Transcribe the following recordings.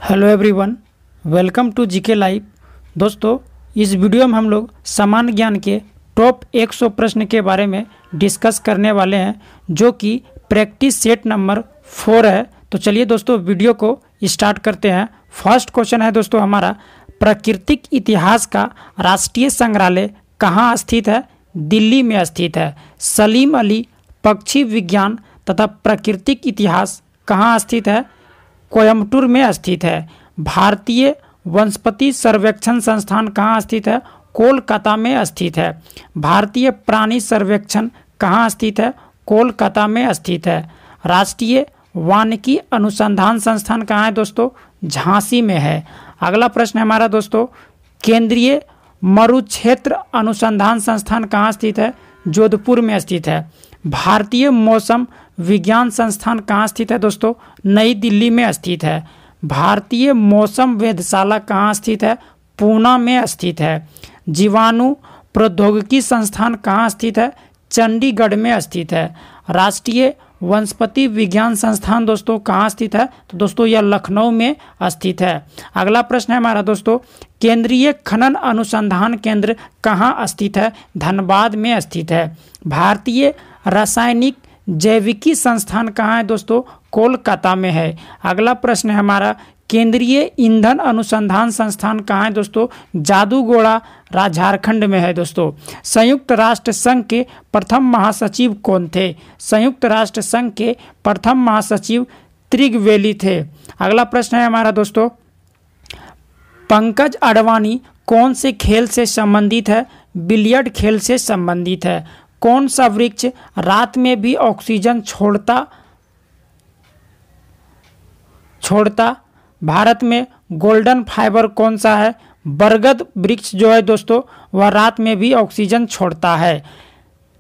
Hello everyone, welcome to GK live. दोस्तों, इस video में हम लोग सामान्य ज्ञान के टॉप 100 प्रश्न के बारे में डिस्कस करने वाले हैं, जो कि प्रैक्टिस सेट नंबर 4 है। तो चलिए दोस्तों, वीडियो को स्टार्ट करते हैं। फर्स्ट क्वेश्चन है दोस्तों हमारा, प्राकृतिक इतिहास का राष्ट्रीय संग्रहालय कहाँ स्थित है? दिल्ली में स्थित है। सलीम अली पक्षी विज्ञान तथा प्राकृतिक इतिहास कहाँ स्थित है? कोयम्बटूर में स्थित है। भारतीय वनस्पति सर्वेक्षण संस्थान कहाँ स्थित है? कोलकाता में स्थित है। भारतीय प्राणी सर्वेक्षण कहाँ स्थित है? कोलकाता में स्थित है। राष्ट्रीय वानिकी अनुसंधान संस्थान कहाँ है दोस्तों? झांसी में है। अगला प्रश्न है हमारा दोस्तों, केंद्रीय मरुक्षेत्र अनुसंधान संस्थान कहाँ स्थित है? जोधपुर में स्थित है। भारतीय मौसम विज्ञान संस्थान कहाँ स्थित है दोस्तों? नई दिल्ली में स्थित है। भारतीय मौसम वेधशाला कहाँ स्थित है? पूना में स्थित है। जीवाणु प्रौद्योगिकी संस्थान कहाँ स्थित है? चंडीगढ़ में स्थित है। राष्ट्रीय वनस्पति विज्ञान संस्थान दोस्तों कहाँ स्थित है? तो दोस्तों यह लखनऊ में स्थित है। अगला प्रश्न है हमारा दोस्तों, केंद्रीय खनन अनुसंधान केंद्र कहाँ स्थित है? धनबाद में स्थित है। भारतीय रासायनिक जैविकी संस्थान कहाँ है दोस्तों? कोलकाता में है। अगला प्रश्न है हमारा, केंद्रीय ईंधन अनुसंधान संस्थान कहाँ है दोस्तों? जादूगोड़ा झारखंड में है दोस्तों। संयुक्त राष्ट्र संघ के प्रथम महासचिव कौन थे? संयुक्त राष्ट्र संघ के प्रथम महासचिव त्रिगवेली थे। अगला प्रश्न है हमारा दोस्तों, पंकज अडवाणी कौन से खेल से संबंधित है? बिलियर्ड खेल से संबंधित है। कौन सा वृक्ष रात में भी ऑक्सीजन छोड़ता? भारत में गोल्डन फाइबर कौन सा है? बरगद वृक्ष जो है दोस्तों वह रात में भी ऑक्सीजन छोड़ता है।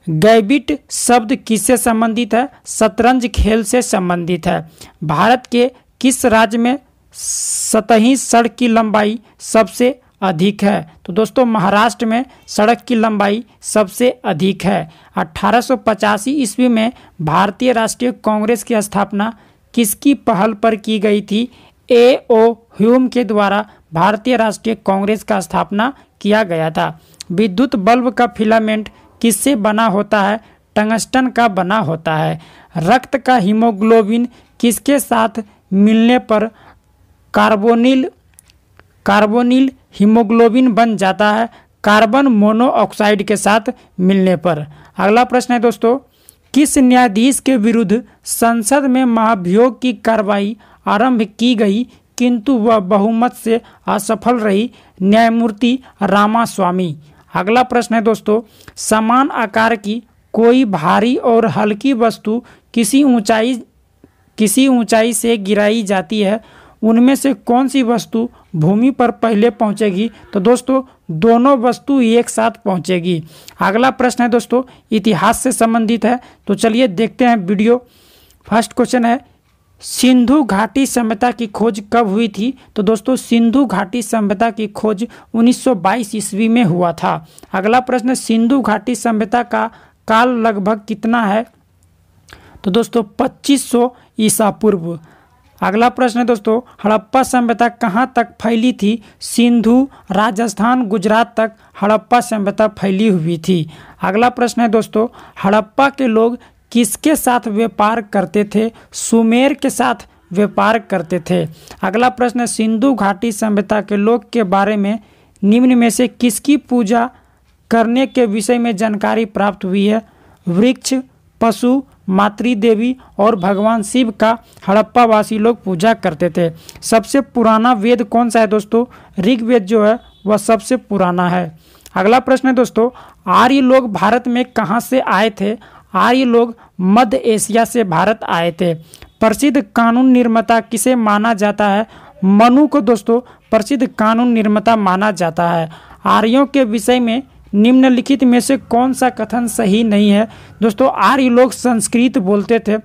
गैबिट शब्द किससे संबंधित है? शतरंज खेल से संबंधित है। भारत के किस राज्य में सतही सड़क की लंबाई सबसे अधिक है? तो दोस्तों महाराष्ट्र में सड़क की लंबाई सबसे अधिक है। 1885 ईस्वी में भारतीय राष्ट्रीय कांग्रेस की स्थापना किसकी पहल पर की गई थी? A.O. ह्यूम के द्वारा भारतीय राष्ट्रीय कांग्रेस का स्थापना किया गया था। विद्युत बल्ब का फिलामेंट किससे बना होता है? टंगस्टन का बना होता है। रक्त का हीमोग्लोबिन किसके साथ मिलने पर कार्बोनिल हीमोग्लोबिन बन जाता है? कार्बन मोनोऑक्साइड के साथ मिलने पर। अगला प्रश्न है दोस्तों, किस न्यायाधीश के विरुद्ध संसद में महाभियोग की कार्रवाई आरंभ की गई किंतु वह बहुमत से असफल रही? न्यायमूर्ति रामास्वामी। अगला प्रश्न है दोस्तों, समान आकार की कोई भारी और हल्की वस्तु किसी ऊंचाई से गिराई जाती है, उनमें से कौन सी वस्तु भूमि पर पहले पहुंचेगी? तो दोस्तों दोनों वस्तु एक साथ पहुंचेगी। अगला प्रश्न है दोस्तों, इतिहास से संबंधित है, तो चलिए देखते हैं वीडियो। फर्स्ट क्वेश्चन है, सिंधु घाटी सभ्यता की खोज कब हुई थी? तो दोस्तों सिंधु घाटी सभ्यता की खोज 1922 ईस्वी में हुआ था। अगला प्रश्न, सिंधु घाटी सभ्यता का काल लगभग कितना है? तो दोस्तों 2500 ईसा पूर्व। अगला प्रश्न है दोस्तों, हड़प्पा सभ्यता कहाँ तक फैली थी? सिंधु, राजस्थान, गुजरात तक हड़प्पा सभ्यता फैली हुई थी। अगला प्रश्न है दोस्तों, हड़प्पा के लोग किसके साथ व्यापार करते थे? सुमेर के साथ व्यापार करते थे। अगला प्रश्न, सिंधु घाटी सभ्यता के लोग के बारे में निम्न में से किसकी पूजा करने के विषय में जानकारी प्राप्त हुई है? वृक्ष, पशु, मातृ देवी और भगवान शिव का हड़प्पा वासी लोग पूजा करते थे। सबसे पुराना वेद कौन सा है दोस्तों? ऋग्वेद जो है वह सबसे पुराना है। अगला प्रश्न है दोस्तों, आर्य लोग भारत में कहाँ से आए थे? आर्य लोग मध्य एशिया से भारत आए थे। प्रसिद्ध कानून निर्माता किसे माना जाता है? मनु को दोस्तों प्रसिद्ध कानून निर्माता माना जाता है। आर्यों के विषय में निम्नलिखित में से कौन सा कथन सही नहीं है? दोस्तों आर्य लोग संस्कृत बोलते थे,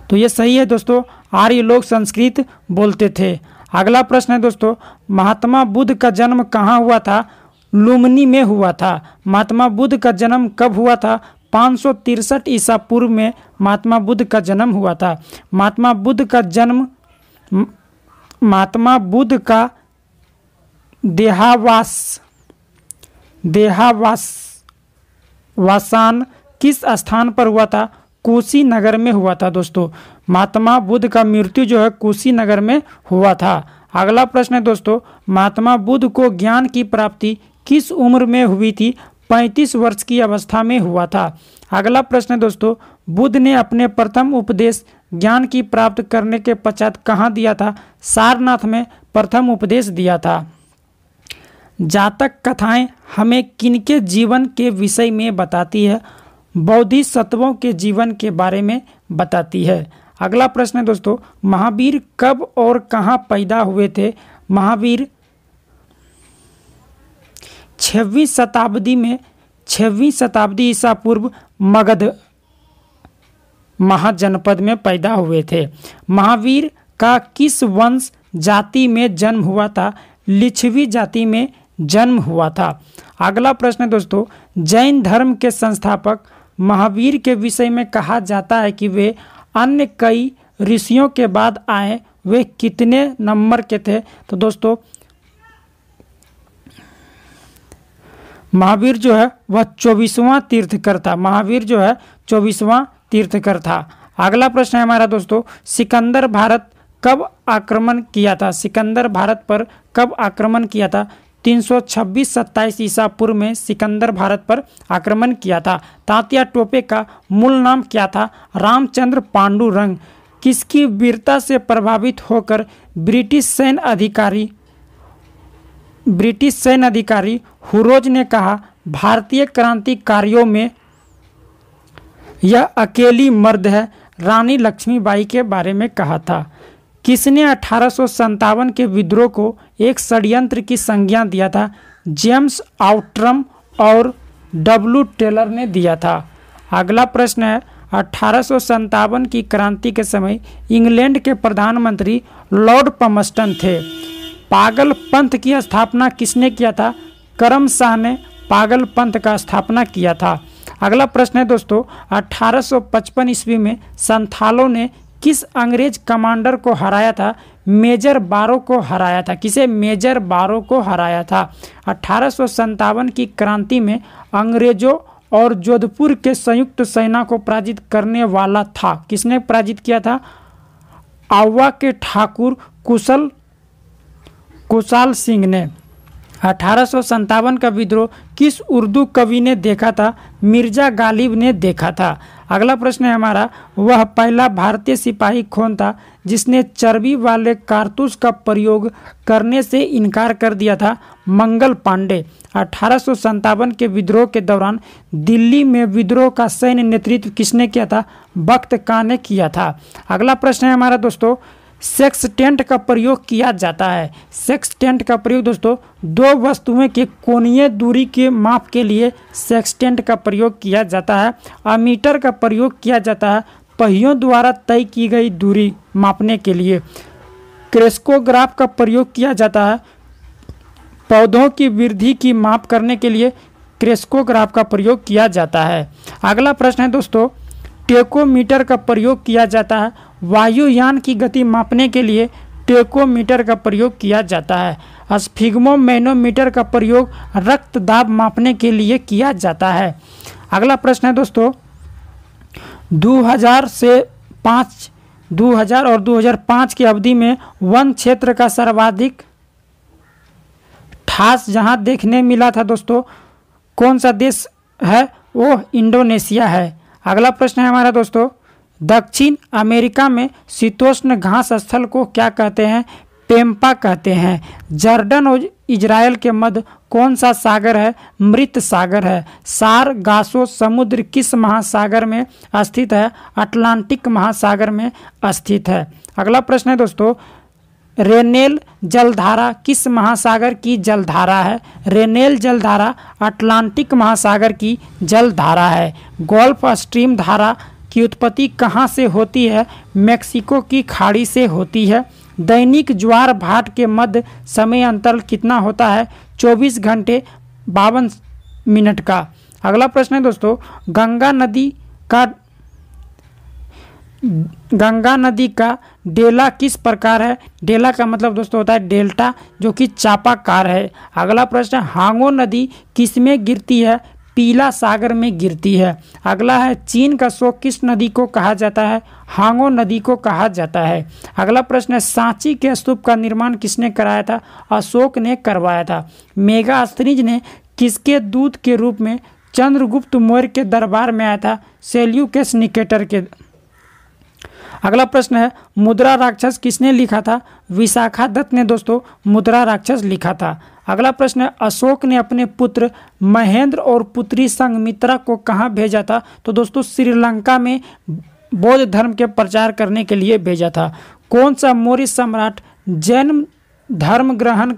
तो ये सही है दोस्तों, आर्य लोग संस्कृत बोलते थे। अगला प्रश्न है दोस्तों, महात्मा बुद्ध का जन्म कहाँ हुआ था? लुम्बिनी में हुआ था। महात्मा बुद्ध का जन्म कब हुआ था? 563 ईसा पूर्व में महात्मा बुद्ध का जन्म हुआ था। महात्मा बुद्ध का जन्म महात्मा बुद्ध का देहावसान किस स्थान पर हुआ था? कुशीनगर में हुआ था दोस्तों। महात्मा बुद्ध का मृत्यु जो है कुशीनगर में हुआ था। अगला प्रश्न है दोस्तों, महात्मा बुद्ध को ज्ञान की प्राप्ति किस उम्र में हुई थी? 35 वर्ष की अवस्था में हुआ था। अगला प्रश्न है दोस्तों, बुद्ध ने अपने प्रथम उपदेश ज्ञान की प्राप्त करने के पश्चात कहाँ दिया था? सारनाथ में प्रथम उपदेश दिया था। जातक कथाएं हमें किनके जीवन के विषय में बताती है? बोधिसत्वों के जीवन के बारे में बताती है। अगला प्रश्न है दोस्तों, महावीर कब और कहाँ पैदा हुए थे? महावीर 6वीं शताब्दी ईसा पूर्व मगध महाजनपद में पैदा हुए थे। महावीर का किस वंश जाति में जन्म हुआ था? लिच्छवी जाति में जन्म हुआ था। अगला प्रश्न है दोस्तों, जैन धर्म के संस्थापक महावीर के विषय में कहा जाता है कि वे अन्य कई ऋषियों के बाद आए। वे कितने नंबर के थे? तो दोस्तों महावीर जो है वह 24वां तीर्थकर था। महावीर जो है 24वां तीर्थकर था। अगला प्रश्न है हमारा दोस्तों, सिकंदर भारत कब आक्रमण किया था? सिकंदर भारत पर कब आक्रमण किया था? 326-27 ईसा पूर्व में सिकंदर भारत पर आक्रमण किया था। तात्या टोपे का मूल नाम क्या था? रामचंद्र पांडुरंग। किसकी वीरता से प्रभावित होकर ब्रिटिश सैन्य अधिकारी हुरोज ने कहा, भारतीय क्रांतिकारियों में यह अकेली मर्द है? रानी लक्ष्मीबाई के बारे में कहा था। किसने 1857 के विद्रोह को एक षड्यंत्र की संज्ञा दिया था? जेम्स आउट्रम और डब्ल्यू टेलर ने दिया था। अगला प्रश्न है, 1857 की क्रांति के समय इंग्लैंड के प्रधानमंत्री लॉर्ड पमस्टन थे। पागल पंथ की स्थापना किसने किया था? करम शाह ने पागल पंथ का स्थापना किया था। अगला प्रश्न है दोस्तों, 1855 ईस्वी में संथालों ने किस अंग्रेज कमांडर को हराया था? मेजर बारो को हराया था। किसे? मेजर बारो को हराया था। 1857 की क्रांति में अंग्रेजों और जोधपुर के संयुक्त सेना को पराजित करने वाला था। किसने पराजित किया था? आवा के ठाकुर कुशाल सिंह ने। 1857 का विद्रोह किस उर्दू कवि ने देखा था? मिर्जा गालिब ने देखा था। अगला प्रश्न है हमारा, वह पहला भारतीय सिपाही कौन था जिसने चर्बी वाले कारतूस का प्रयोग करने से इनकार कर दिया था? मंगल पांडे। 1857 के विद्रोह के दौरान दिल्ली में विद्रोह का सैन्य नेतृत्व किसने किया था? बख्त खां ने किया था। अगला प्रश्न है हमारा दोस्तों, सेक्सटेंट का प्रयोग किया जाता है। सेक्सटेंट का प्रयोग दोस्तों दो वस्तुओं के कोणीय दूरी के माप के लिए सेक्सटेंट का प्रयोग किया जाता है। अमीटर का प्रयोग किया जाता है पहियों द्वारा तय की गई दूरी मापने के लिए। क्रेस्कोग्राफ का प्रयोग किया जाता है पौधों की वृद्धि की माप करने के लिए क्रेस्कोग्राफ का प्रयोग किया जाता है। अगला प्रश्न है दोस्तों, टेकोमीटर का प्रयोग किया जाता है वायुयान की गति मापने के लिए टेकोमीटर का प्रयोग किया जाता है। स्फिग्मोमैनोमीटर का प्रयोग रक्त दाब मापने के लिए किया जाता है। अगला प्रश्न है दोस्तों, 2000 और 2005 की अवधि में वन क्षेत्र का सर्वाधिक ठास जहां देखने मिला था दोस्तों, कौन सा देश है? वो इंडोनेशिया है। अगला प्रश्न है हमारा दोस्तों, दक्षिण अमेरिका में शीतोष्ण घास स्थल को क्या कहते हैं? पेम्पा कहते हैं। जर्डन और इजराइल के मध्य कौन सा सागर है? मृत सागर है। सारगासो समुद्र किस महासागर में स्थित है? अटलांटिक महासागर में स्थित है। अगला प्रश्न है दोस्तों, रेनेल जलधारा किस महासागर की जलधारा है? रेनेल जलधारा अटलांटिक महासागर की जलधारा है। गोल्फ स्ट्रीम धारा की उत्पत्ति कहाँ से होती है? मेक्सिको की खाड़ी से होती है। दैनिक ज्वार भाट के मध्य समय अंतराल कितना होता है? 24 घंटे 52 मिनट का। अगला प्रश्न है दोस्तों, गंगा नदी का गंगा नदी का डेला किस प्रकार है? डेला का मतलब दोस्तों होता है डेल्टा, जो कि चापाकार है। अगला प्रश्न, हांगो नदी किस में गिरती है? पीला सागर में गिरती है। अगला है, चीन का शोक किस नदी को कहा जाता है? हांगो नदी को कहा जाता है। अगला प्रश्न है, सांची के स्तूप का निर्माण किसने कराया था? अशोक ने करवाया था। मेगास्थनीज ने किसके दूत के रूप में चंद्रगुप्त मौर्य के दरबार में आया था? सेल्यूकस निकेटर के। अगला प्रश्न है, मुद्रा राक्षस किसने लिखा था? विशाखा दत्त ने दोस्तों मुद्रा राक्षस लिखा था। अगला प्रश्न है, अशोक ने अपने पुत्र महेंद्र और पुत्री संघमित्रा को कहाँ भेजा था? तो दोस्तों श्रीलंका में बौद्ध धर्म के प्रचार करने के लिए भेजा था। कौन सा मौर्य सम्राट जैन धर्म ग्रहण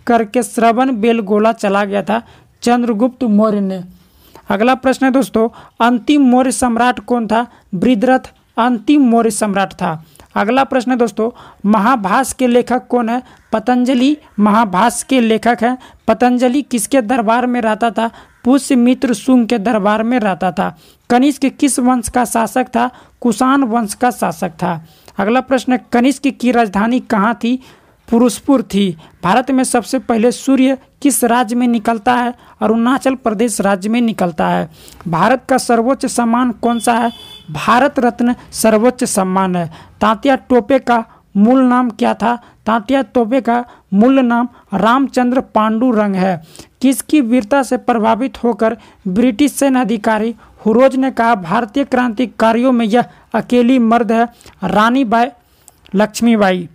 करके श्रवण बेलगोला चला गया था? चंद्रगुप्त मौर्य ने। अगला प्रश्न है दोस्तों, अंतिम मौर्य सम्राट कौन था? बृहद्रथ अंतिम मौर्य सम्राट था। अगला प्रश्न है दोस्तों, महाभाष्य के लेखक कौन है? पतंजलि महाभाष्य के लेखक हैं। पतंजलि किसके दरबार में रहता था? पुष्यमित्र शुंग के दरबार में रहता था। कनिष्क किस वंश का शासक था? कुषाण वंश का शासक था। अगला प्रश्न है, कनिष्क की राजधानी कहाँ थी? पुरुषपुर थी। भारत में सबसे पहले सूर्य किस राज्य में निकलता है? अरुणाचल प्रदेश राज्य में निकलता है। भारत का सर्वोच्च सम्मान कौन सा है? भारत रत्न सर्वोच्च सम्मान है। तात्या टोपे का मूल नाम क्या था? तात्या टोपे का मूल नाम रामचंद्र पांडुरंग है। किसकी वीरता से प्रभावित होकर ब्रिटिश सेना अधिकारी हुरोज ने कहा भारतीय क्रांतिकारियों में यह अकेली मर्द है? रानी बाई लक्ष्मीबाई।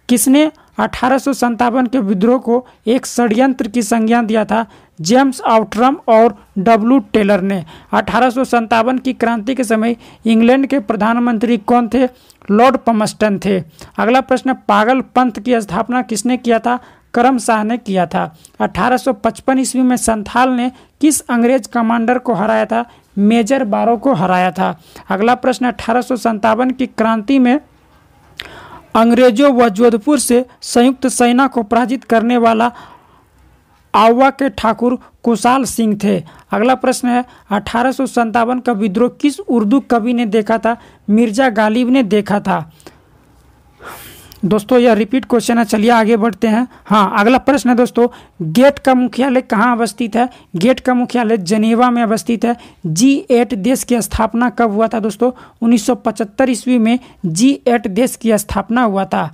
किसने 1857 के विद्रोह को एक षड्यंत्र की संज्ञा दिया था? जेम्स आउटरम और डब्ल्यू टेलर ने। 1857 की क्रांति के समय इंग्लैंड के प्रधानमंत्री कौन थे? लॉर्ड पमस्टन थे। अगला प्रश्न, पागल पंथ की स्थापना किसने किया था? करम शाह ने किया था। 1855 ईस्वी में संथाल ने किस अंग्रेज कमांडर को हराया था? मेजर बारो को हराया था। अगला प्रश्न, 1857 की क्रांति में अंग्रेजों व जोधपुर से संयुक्त सेना को पराजित करने वाला आवा के ठाकुर कुशाल सिंह थे। अगला प्रश्न है, 1857 का विद्रोह किस उर्दू कवि ने देखा था? मिर्जा गालिब ने देखा था। दोस्तों यह रिपीट क्वेश्चन है, चलिए आगे बढ़ते हैं। हाँ, अगला प्रश्न है दोस्तों, गेट का मुख्यालय कहाँ अवस्थित है? गेट का मुख्यालय जेनेवा में अवस्थित है। G8 देश की स्थापना कब हुआ था दोस्तों? 1975 ईस्वी में G8 देश की स्थापना हुआ था।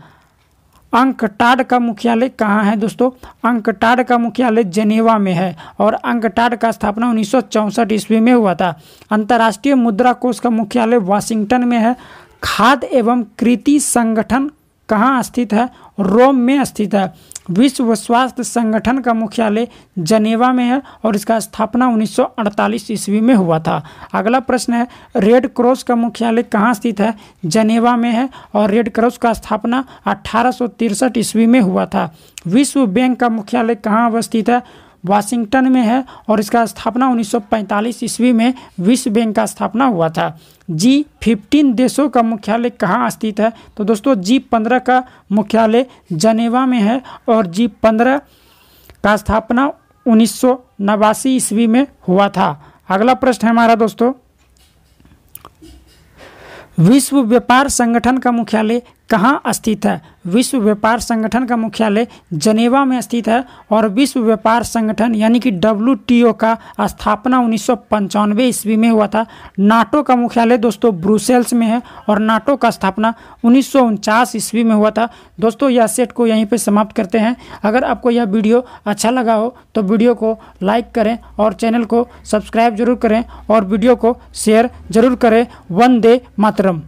अंकटाड का मुख्यालय कहाँ है दोस्तों? अंकटाड का मुख्यालय जेनेवा में है और अंकटाड का स्थापना 1964 ईस्वी में हुआ था। अंतर्राष्ट्रीय मुद्रा कोष का मुख्यालय वाशिंगटन में है। खाद्य एवं कृषि संगठन कहाँ स्थित है? रोम में स्थित है। विश्व स्वास्थ्य संगठन का मुख्यालय जनेवा में है और इसका स्थापना 1948 ईस्वी में हुआ था। अगला प्रश्न है, रेड क्रॉस का मुख्यालय कहाँ स्थित है? जनेवा में है और रेड क्रॉस का स्थापना 1863 ईस्वी में हुआ था। विश्व बैंक का मुख्यालय कहाँ अवस्थित है? वाशिंगटन में है और इसका स्थापना 1945 ईस्वी में विश्व बैंक का स्थापना हुआ था। G15 देशों का मुख्यालय कहाँ स्थित है? तो दोस्तों G15 का मुख्यालय जनेवा में है और G15 का स्थापना 1989 ईस्वी में हुआ था। अगला प्रश्न है हमारा दोस्तों, विश्व व्यापार संगठन का मुख्यालय कहाँ स्थित है? विश्व व्यापार संगठन का मुख्यालय जनेवा में स्थित है और विश्व व्यापार संगठन यानी कि WTO का स्थापना 1995 ईस्वी में हुआ था। नाटो का मुख्यालय दोस्तों ब्रुसेल्स में है और नाटो का स्थापना 1949 ईस्वी में हुआ था। दोस्तों यह सेट को यहीं पे समाप्त करते हैं। अगर आपको यह वीडियो अच्छा लगा हो तो वीडियो को लाइक करें और चैनल को सब्सक्राइब जरूर करें और वीडियो को शेयर जरूर करें। वंदे मातरम।